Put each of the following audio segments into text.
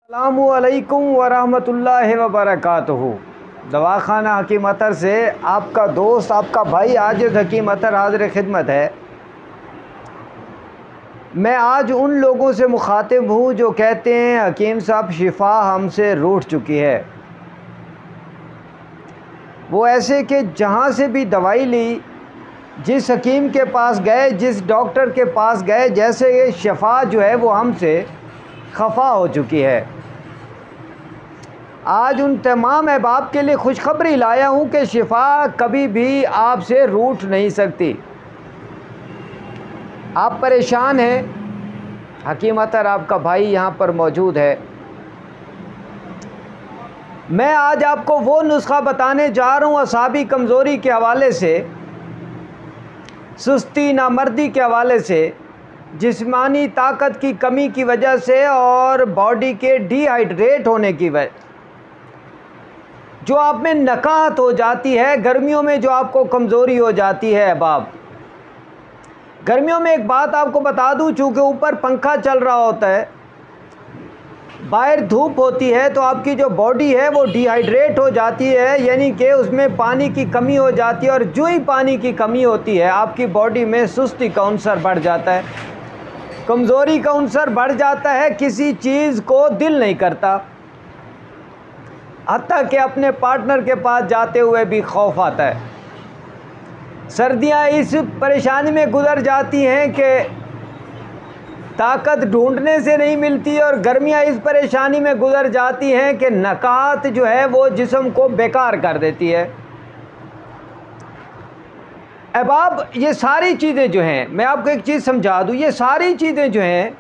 अस्सलामुअलैकुम वरहमतुल्लाहि वबरकातुहू। दवाखाना हकीम अतर से आपका दोस्त, आपका भाई आजिज़ हकीम अतर हाज़िर खिदमत है। मैं आज उन लोगों से मुखातिब हूँ जो कहते हैं हकीम साहब शिफा हमसे रूठ चुकी है। वो ऐसे कि जहाँ से भी दवाई ली, जिस हकीम के पास गए, जिस डॉक्टर के पास गए, जैसे ये शिफा जो है वो हमसे खफा हो चुकी है। आज उन तमाम अहबाब के लिए खुशखबरी लाया हूँ कि शिफा कभी भी आपसे रूठ नहीं सकती। आप परेशान हैं, हकीम अतर आपका भाई यहाँ पर मौजूद है। मैं आज आपको वो नुस्खा बताने जा रहा हूँ असाबी कमज़ोरी के हवाले से, सुस्ती नामर्दी के हवाले से, जिस्मानी ताकत की कमी की वजह से और बॉडी के डिहाइड्रेट होने की वजह, जो आप में नकाहत हो जाती है, गर्मियों में जो आपको कमज़ोरी हो जाती है। अहबाब, गर्मियों में एक बात आपको बता दूं, चूँकि ऊपर पंखा चल रहा होता है, बाहर धूप होती है, तो आपकी जो बॉडी है वो डिहाइड्रेट हो जाती है, यानी कि उसमें पानी की कमी हो जाती है। और जो ही पानी की कमी होती है, आपकी बॉडी में सुस्ती का अंसर बढ़ जाता है, कमज़ोरी का अंसर बढ़ जाता है, किसी चीज़ को दिल नहीं करता, हत्ता कि अपने पार्टनर के पास जाते हुए भी खौफ आता है। सर्दियाँ इस परेशानी में गुजर जाती हैं कि ताकत ढूंढने से नहीं मिलती, और गर्मियाँ इस परेशानी में गुजर जाती हैं कि नकाहत जो है वो जिस्म को बेकार कर देती है। अहबाब, ये सारी चीज़ें जो हैं, मैं आपको एक चीज़ समझा दूँ, ये सारी चीज़ें जो हैं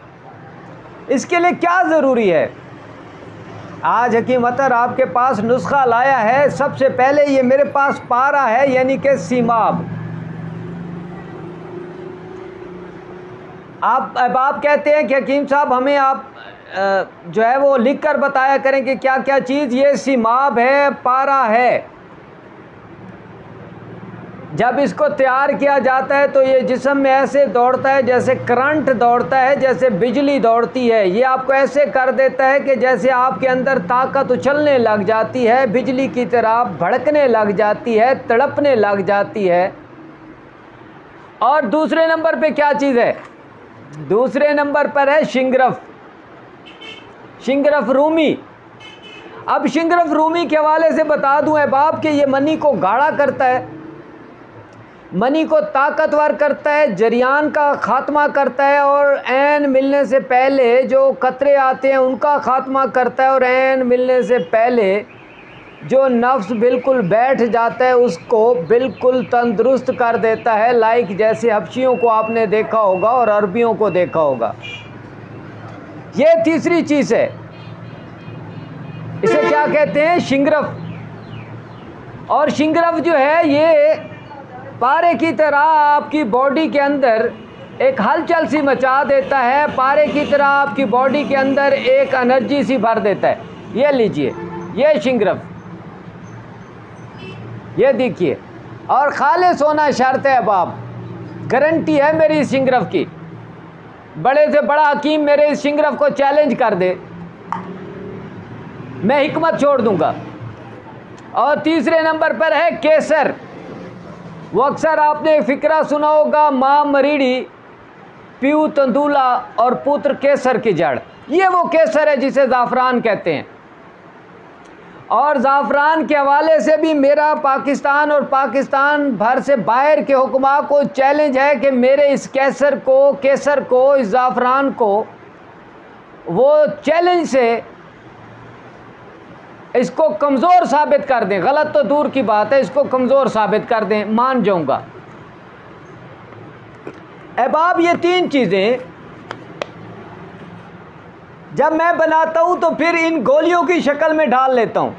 इसके लिए क्या ज़रूरी है। आज हकीम अतर आपके पास नुस्खा लाया है। सबसे पहले ये मेरे पास पारा है, यानी कि सीमाब। आप अहबाब कहते हैं कि हकीम साहब हमें आप जो है वो लिख कर बताया करें कि क्या क्या चीज़। ये सीमाब है, पारा है। जब इसको तैयार किया जाता है तो ये जिस्म में ऐसे दौड़ता है जैसे करंट दौड़ता है, जैसे बिजली दौड़ती है। ये आपको ऐसे कर देता है कि जैसे आपके अंदर ताकत उछलने लग जाती है, बिजली की तरह भड़कने लग जाती है, तड़पने लग जाती है। और दूसरे नंबर पे क्या चीज़ है? दूसरे नंबर पर है शिंगरफ, शिंगरफ रूमी। अब शिंगरफ रूमी के हवाले से बता दूं अहबाब कि ये मनी को गाढ़ा करता है, मनी को ताकतवर करता है, जरियान का ख़ात्मा करता है, और ऐन मिलने से पहले जो कतरे आते हैं उनका ख़ात्मा करता है, और ऐन मिलने से पहले जो नफ्स बिल्कुल बैठ जाता है उसको बिल्कुल तंदुरुस्त कर देता है। लाइक जैसे हबशियों को आपने देखा होगा और अरबियों को देखा होगा। ये तीसरी चीज़ है, इसे क्या कहते हैं? शिंगरफ। और शिंगरफ जो है ये पारे की तरह आपकी बॉडी के अंदर एक हलचल सी मचा देता है, पारे की तरह आपकी बॉडी के अंदर एक एनर्जी सी भर देता है। ये लीजिए, ये शिंगरफ, ये देखिए। और खालिस होना शर्त है अहबाब, गारंटी है मेरी इस शिंगरफ की। बड़े से बड़ा हकीम मेरे इस शिंगरफ को चैलेंज कर दे, मैं हिकमत छोड़ दूंगा। और तीसरे नंबर पर है केसर। वो अक्सर आपने फ़िक्रा सुना होगा, माँ मरीड़ी, पीऊ तंदूला और पुत्र केसर की जड़। ये वो केसर है जिसे ज़ाफ़रान कहते हैं। और ज़ाफ़रान के हवाले से भी मेरा पाकिस्तान और पाकिस्तान भर से बाहर के हुक्मा को चैलेंज है कि मेरे इस केसर को, इस ज़ाफ़रान को वो चैलेंज से इसको कमज़ोर साबित कर दें। गलत तो दूर की बात है, इसको कमज़ोर साबित कर दें, मान जाऊंगा। अहबाब, ये तीन चीज़ें जब मैं बनाता हूं तो फिर इन गोलियों की शक्ल में डाल लेता हूं।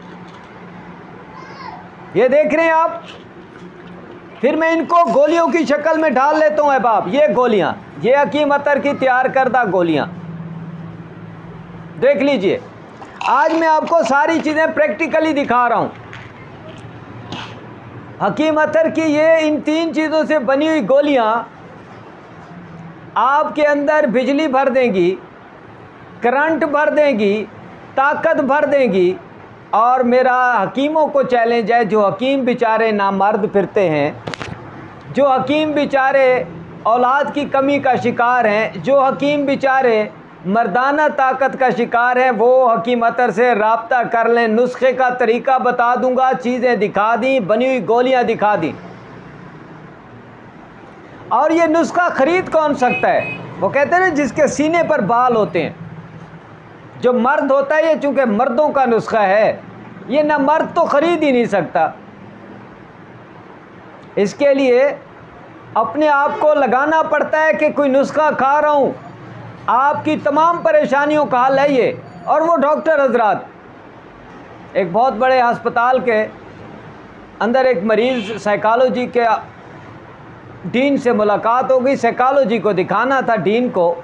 ये देख रहे हैं आप, फिर मैं इनको गोलियों की शक्ल में डाल लेता हूं। अहबाब, ये गोलियां, ये हकीम अतर की तैयार करदा गोलियां, देख लीजिए। आज मैं आपको सारी चीज़ें प्रैक्टिकली दिखा रहा हूँ। हकीम अतर की ये इन तीन चीज़ों से बनी हुई गोलियाँ आपके अंदर बिजली भर देंगी, करंट भर देंगी, ताकत भर देंगी। और मेरा हकीमों को चैलेंज है, जो हकीम बेचारे नामर्द फिरते हैं, जो हकीम बेचारे औलाद की कमी का शिकार हैं, जो हकीम बेचारे मर्दाना ताकत का शिकार हैं, वो हकीम अतर से राब्ता कर लें। नुस्खे का तरीका बता दूंगा, चीज़ें दिखा दी, बनी हुई गोलियां दिखा दी। और ये नुस्खा ख़रीद कौन सकता है? वो कहते हैं जिसके सीने पर बाल होते हैं। जो मर्द होता है, ये चूँकि मर्दों का नुस्खा है, ये ना मर्द तो ख़रीद ही नहीं सकता। इसके लिए अपने आप को लगाना पड़ता है कि कोई नुस्खा खा रहा हूँ। आपकी तमाम परेशानियों का हल है ये। और वो डॉक्टर हजरात, एक बहुत बड़े अस्पताल के अंदर एक मरीज़ साइकोलॉजी के डीन से मुलाकात हो गई। साइकोलॉजी को दिखाना था डीन को,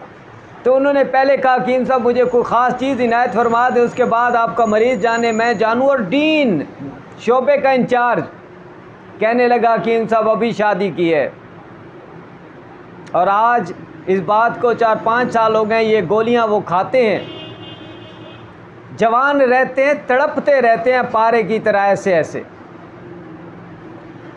तो उन्होंने पहले कहा हकीम साहब मुझे कोई ख़ास चीज़ इनायत फरमा दे, उसके बाद आपका मरीज़ जाने मैं जानूँ। और डीन शोबे का इंचार्ज कहने लगा हकीम साहब अभी शादी की है और आज इस बात को 4-5 साल हो गए, ये गोलियां वो खाते हैं, जवान रहते हैं, तड़पते रहते हैं पारे की तरह, ऐसे ऐसे।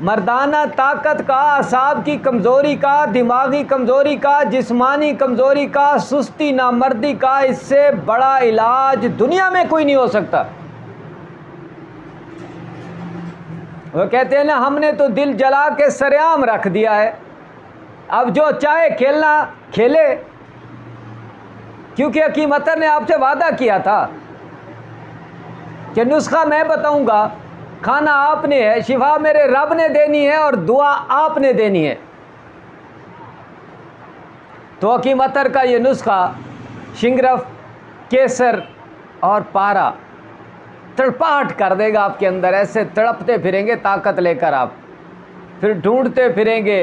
मर्दाना ताकत का, असाब की कमज़ोरी का, दिमागी कमज़ोरी का, जिस्मानी कमज़ोरी का, सुस्ती नामर्दी का, इससे बड़ा इलाज दुनिया में कोई नहीं हो सकता। वो कहते हैं ना, हमने तो दिल जला के सरेआम रख दिया है, अब जो चाहे खेलना खेले, क्योंकि हकीम अतर ने आपसे वादा किया था कि नुस्खा मैं बताऊंगा, खाना आपने है, शिफा मेरे रब ने देनी है और दुआ आपने देनी है। तो हकीम अतर का ये नुस्खा शिंगरफ, केसर और पारा तड़पाहट कर देगा आपके अंदर। ऐसे तड़पते फिरेंगे ताकत लेकर आप, फिर ढूंढते फिरेंगे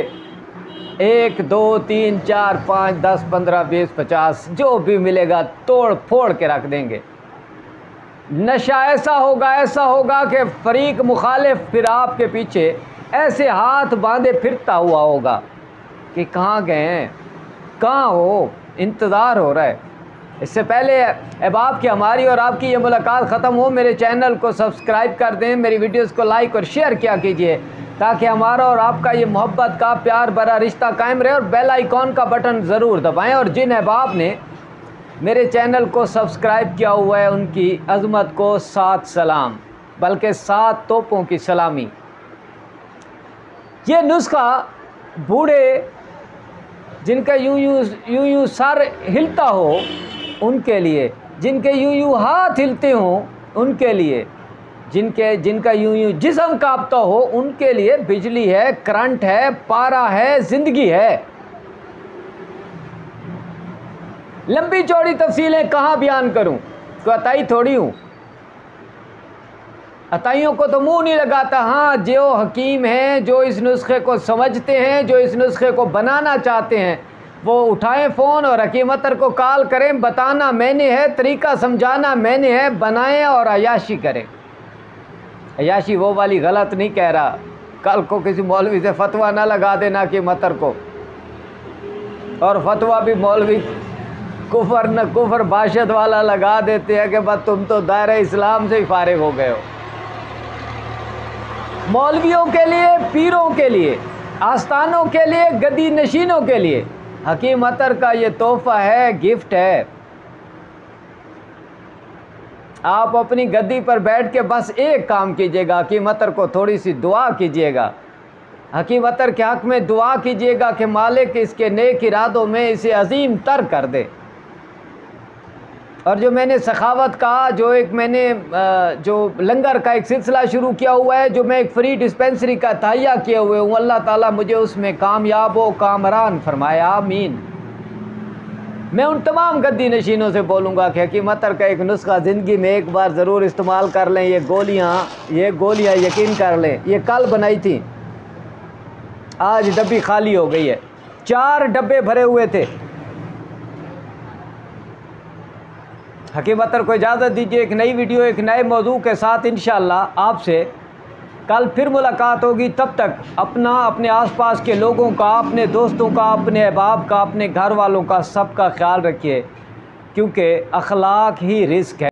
1 2 3 4 5 10 15 20 50 जो भी मिलेगा तोड़ फोड़ के रख देंगे। नशा ऐसा होगा कि फरीक मुखालिफ फिर आपके पीछे ऐसे हाथ बांधे फिरता हुआ होगा कि कहाँ गए हैं, कहाँ हो, इंतज़ार हो रहा है। इससे पहले अहबाब की हमारी और आपकी ये मुलाकात ख़त्म हो, मेरे चैनल को सब्सक्राइब कर दें, मेरी वीडियोस को लाइक और शेयर किया कीजिए, ताकि हमारा और आपका ये मोहब्बत का प्यार भरा रिश्ता कायम रहे। और बेल आइकॉन का बटन ज़रूर दबाएं। और जिन अहबाब ने मेरे चैनल को सब्सक्राइब किया हुआ है, उनकी अज़मत को 7 सलाम, बल्कि 7 तोपों की सलामी। ये नुस्खा बूढ़े जिनका यूं सर हिलता हो उनके लिए, जिनके यूं हाथ हिलते हों उनके लिए, जिनका यूं जिस्म कांपता हो उनके लिए बिजली है, करंट है, पारा है, ज़िंदगी है। लंबी चौड़ी तफसीलें कहाँ बयान करूं, तो अताई थोड़ी हूँ, अताइयों को तो मुंह नहीं लगाता। हाँ, जो हकीम हैं, जो इस नुस्खे को समझते हैं, जो इस नुस्खे को बनाना चाहते हैं, वो उठाएं फ़ोन और हकीम अतर को कॉल करें। बताना मैंने है, तरीका समझाना मैंने है, बनाएं और अयाशी करें। अयाशी वो वाली गलत नहीं कह रहा, कल को किसी मौलवी से फतवा ना लगा देना हकीम अतर को, और फतवा भी मौलवी कुफर बाशत वाला लगा देते हैं कि बस तुम तो दायरे इस्लाम से ही फारिग हो गए हो। मौलवियों के लिए, पीरों के लिए, आस्थानों के लिए, गद्दी नशीनों के लिए हकीम अतर का ये तोहफ़ा है, गिफ्ट है। आप अपनी गद्दी पर बैठ के बस एक काम कीजिएगा, हकीम अतर को थोड़ी सी दुआ कीजिएगा, हकीम अतर के हक़ में दुआ कीजिएगा कि मालिक इसके नेक इरादों में इसे अजीम तर कर दे। और जो मैंने सखावत का जो लंगर का एक सिलसिला शुरू किया हुआ है, जो मैं एक फ्री डिस्पेंसरी का तहैया किए हुए हूँ, अल्लाह ताला मुझे उसमें कामयाब व कामरान फरमाया, आमीन। मैं उन तमाम गद्दी नशीनों से बोलूँगा कि हकीम अतर का एक नुस्खा ज़िंदगी में एक बार ज़रूर इस्तेमाल कर लें। ये गोलियाँ यकीन कर लें, ये कल बनाई थी, आज डब्बी खाली हो गई है, 4 डब्बे भरे हुए थे। हकीम अतर को इजाज़त दीजिए, एक नई वीडियो एक नए मौजू के साथ इंशाअल्लाह आपसे कल फिर मुलाकात होगी। तब तक अपना, अपने आसपास के लोगों का, अपने दोस्तों का, अपने अहबाब का, अपने घर वालों का, सबका ख्याल रखिए, क्योंकि अखलाक ही रिस्क है।